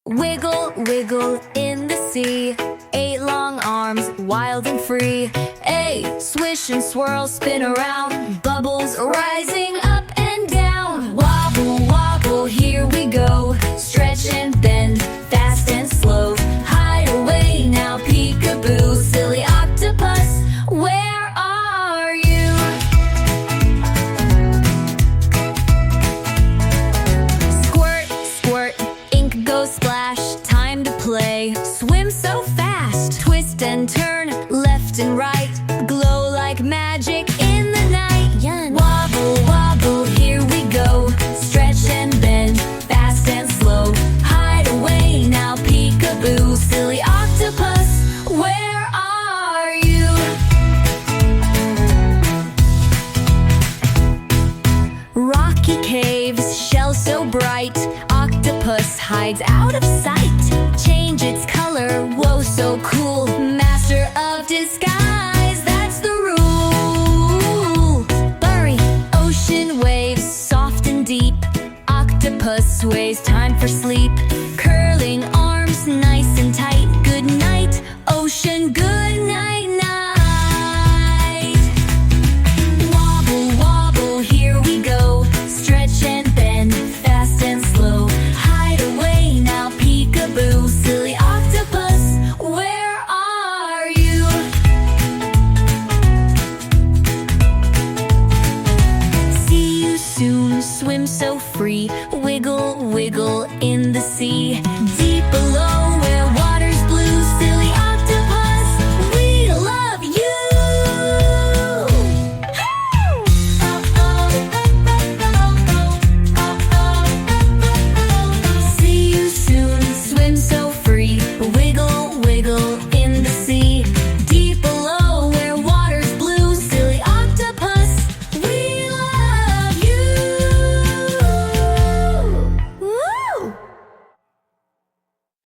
Wiggle, wiggle in the sea, 8 long arms, wild and free. A swish and swirl, spin around, bubbles rising up and down. Wobble, wobble, here we go, stretch and bend, fast and slow. Hide away now, peekaboo, silly octopus, where are you? Squirt, squirt, ink goes splash, time to play. Swim so fast, twist and turn, left and right, glow like magic in the night. Wobble, wobble, here we go, stretch and bend, fast and slow. Hide away now, peekaboo, silly octopus, where are you? Rocky caves, shell so bright, octopus hides out of sight. Change its color, whoa, so cool, master of disguise, that's the rule. Bury, ocean waves, soft and deep, octopus sways, time for sleep. Curling arms, nice and tight, good night, ocean, good